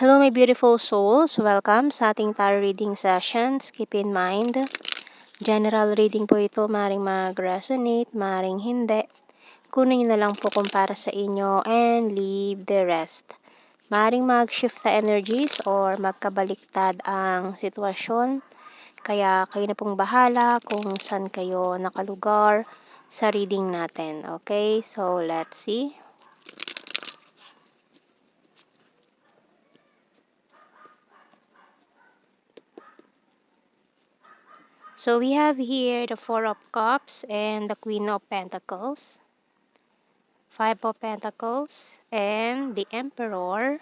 Hello, my beautiful souls. Welcome sa ating tarot reading sessions. Keep in mind, general reading po ito. Maring mag-resonate, maring hindi. Kunin nyo na lang po kung para sa inyo and leave the rest. Maring mag-shift na energies or magkabaliktad ang sitwasyon. Kaya kayo na pong bahala kung saan kayo nakalugar sa reading natin. Okay, so let's see. So we have here the Four of Cups and the Queen of Pentacles, Five of Pentacles, and the Emperor,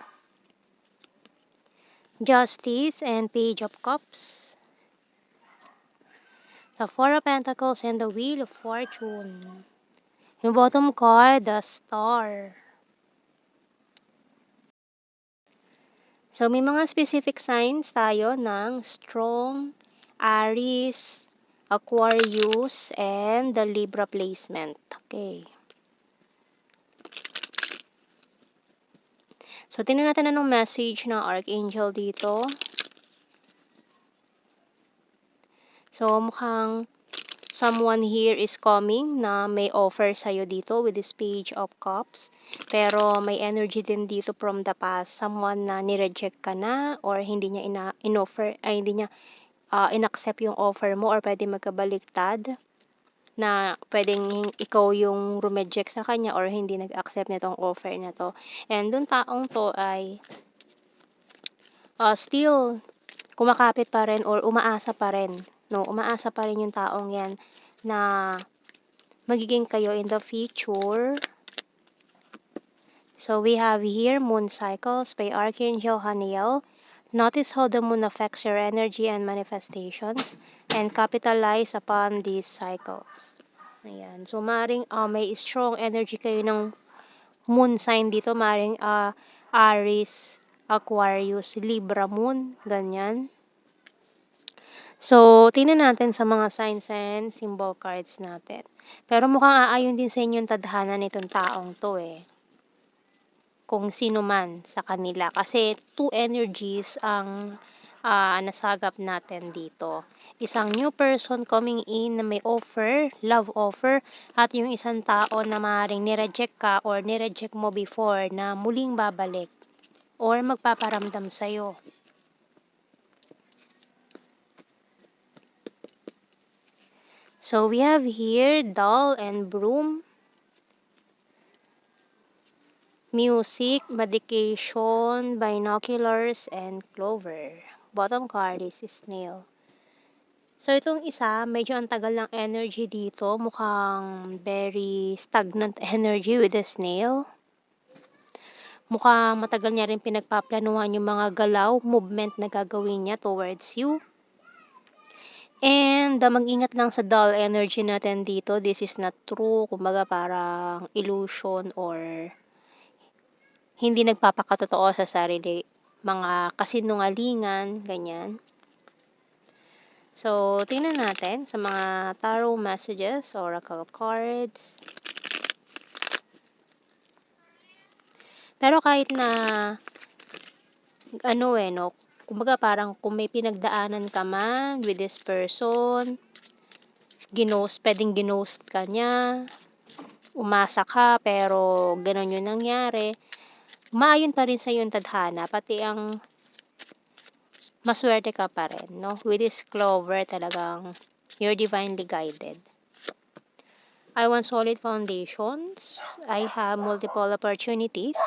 Justice, and Page of Cups, the Four of Pentacles, and the Wheel of Fortune. Yung bottom card, the Star. So may mga specific signs tayo ng strong, Aries, Aquarius, and the Libra placement. Okay. So, tingnan natin anong message ng Archangel dito. So, mukhang someone here is coming na may offer sa'yo dito with this Page of Cups. Pero may energy din dito from the past. Someone na nireject ka na or hindi niya hindi niya inaccept yung offer mo or pwede magkabaliktad na pwedeng ikaw yung rumeject sa kanya or hindi nag-accept nitong offer na to. And dun taong to ay still kumakapit pa rin or umaasa pa rin. No, umaasa pa rin yung taong yan na magiging kayo in the future. So we have here Moon Cycles by Archangel Haniel. Notice how the moon affects your energy and manifestations and capitalize upon these cycles. Ayan. So maring may strong energy kayo ng moon sign dito. Maring Aries, Aquarius, Libra moon. Ganyan. So, tingnan natin sa mga signs and symbol cards natin. Pero mukhang aayon din sa inyong tadhana nitong taong to eh. Kung sino man sa kanila. Kasi two energies ang nasagap natin dito. Isang new person coming in na may offer, love offer, at yung isang tao na maaaring nireject ka or nireject mo before na muling babalik or magpaparamdam sa'yo. So we have here doll and broom, music, medication, binoculars, and clover. Bottom card is snail. So itong isa, medyo ang tagal ng energy dito. Mukhang very stagnant energy with the snail. Mukhang matagal niya rin pinagpaplanuhan yung mga galaw, movement na gagawin niya towards you. And mag-ingat lang sa dull energy natin dito. This is not true. Kumbaga parang illusion or hindi nagpapakatotoo sa sarili. Mga kasinungalingan, ganyan. So, tingnan natin sa mga tarot messages, oracle cards. Pero kahit na no, kumbaga parang kung may pinagdaanan ka man with this person, pwedeng ginost ka niya, umasa ka pero ganun yung nangyari, maayon pa rin sa yung tadhana, pati ang maswerte ka pa rin, no? With this clover, talagang you're divinely guided. I want solid foundations. I have multiple opportunities.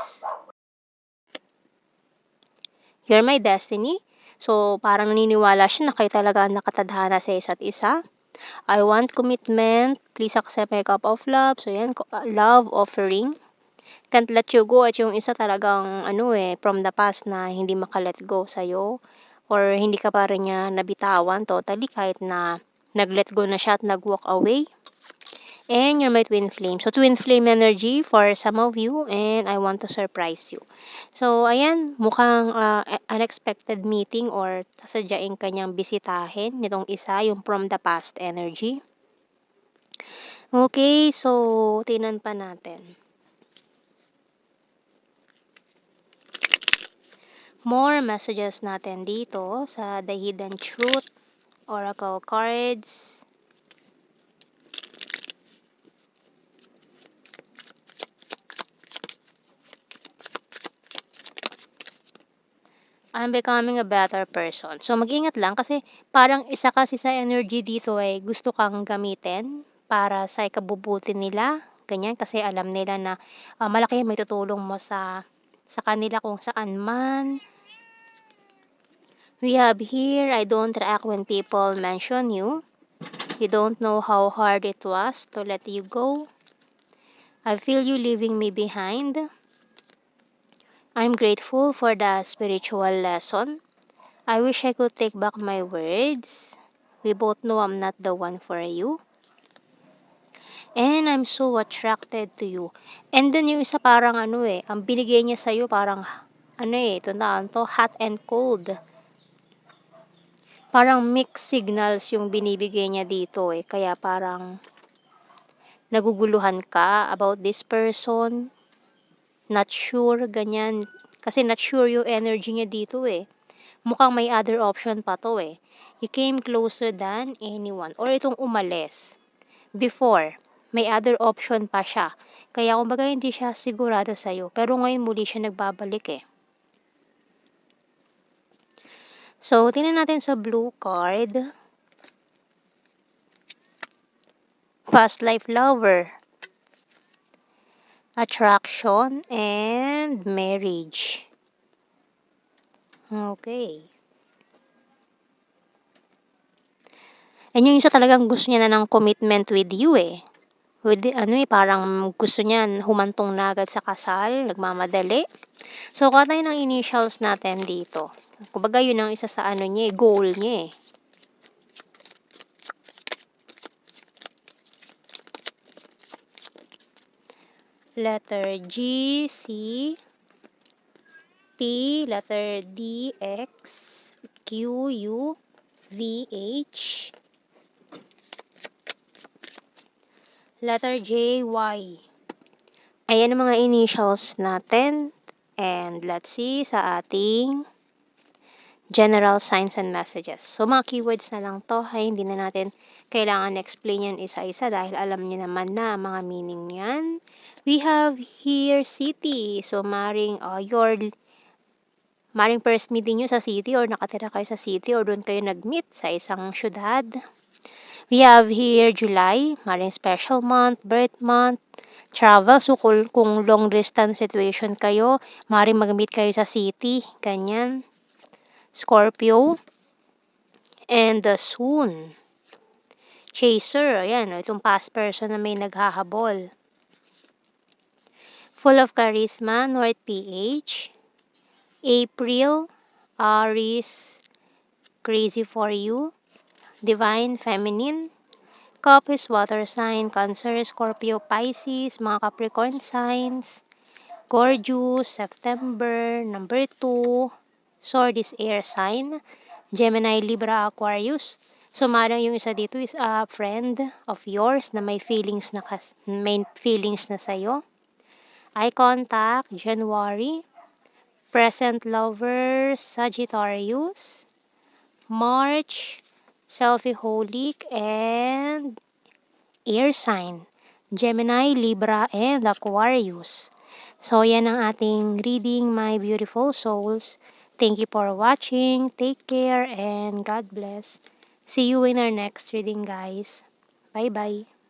You're my destiny. So, parang naniniwala siya na kayo talaga ang nakatadhana sa isa't isa. I want commitment. Please accept my cup of love. So, yan, love offering. Can't let you go. At yung isa talagang, from the past na hindi makalet go sa'yo. Or hindi ka pa rin niya nabitawan totally kahit na nag-let go na siya at nag-walk away. And you're my twin flame. So, twin flame energy for some of you and I want to surprise you. So, ayan, mukhang unexpected meeting or sasadyain kanyang bisitahin nitong isa, yung from the past energy. Okay, so, tingnan pa natin. More messages natin dito sa The Hidden Truth Oracle cards. I'm becoming a better person. So, mag-ingat lang kasi parang isa kasi sa energy dito ay gusto kang gamitin para sa ikabubuti nila, ganyan. Kasi alam nila na malaki yung maitutulong mo sa kanila kung saan man. We have here, I don't react when people mention you. You don't know how hard it was to let you go. I feel you leaving me behind. I'm grateful for the spiritual lesson. I wish I could take back my words. We both know I'm not the one for you. And I'm so attracted to you. And dun yung isa parang ang binigay niya sa'yo parang, ito na, to hot and cold. Parang mixed signals yung binibigay niya dito Kaya parang naguguluhan ka about this person. Not sure, ganyan. Kasi not sure yung energy niya dito Mukhang may other option pa to You came closer than anyone. Or itong umalis. Before, may other option pa siya. Kaya kumbaga hindi siya sigurado sa'yo. Pero ngayon muli siya nagbabalik So, tingnan natin sa blue card. Past life lover. Attraction and marriage. Okay. And yung isa talagang gusto niya na ng commitment with you With parang gusto niya humantong na agad sa kasal, nagmamadali. So, kuha tayo ng initials natin dito. Kumbaga, yun ang isa sa niya goal niya Letter G, C, T, letter D, X, Q, U, V, H, letter J, Y. Ayan ang mga initials natin. And let's see sa ating general signs and messages. So, mga keywords na lang to. Hindi na natin kailangan explain yan isa-isa dahil alam niyo naman na mga meaning yan. We have here city. So, maring first meeting nyo sa city or nakatira kayo sa city or doon kayo nag-meet sa isang syudad. We have here July, maring special month, birth month, travel. So, kung long distance situation kayo, maring mag-meet kayo sa city, ganyan. Scorpio, and soon. Chaser, ayan, itong past person na may naghahabol. Full of charisma, North PH. April, Aries, crazy for you. Divine Feminine. Cup is water sign, Cancer, Scorpio, Pisces, mga Capricorn signs. Gorgeous, September, number 2. Sword is air sign. Gemini, Libra, Aquarius. So, marang yung isa dito is a friend of yours na may feelings na sa'yo. Eye contact, January. Present lover, Sagittarius. March, selfie-holic, and air sign, Gemini, Libra, and Aquarius. So, yan ang ating reading, my beautiful souls. Thank you for watching. Take care and God bless. See you in our next reading, guys. Bye-bye.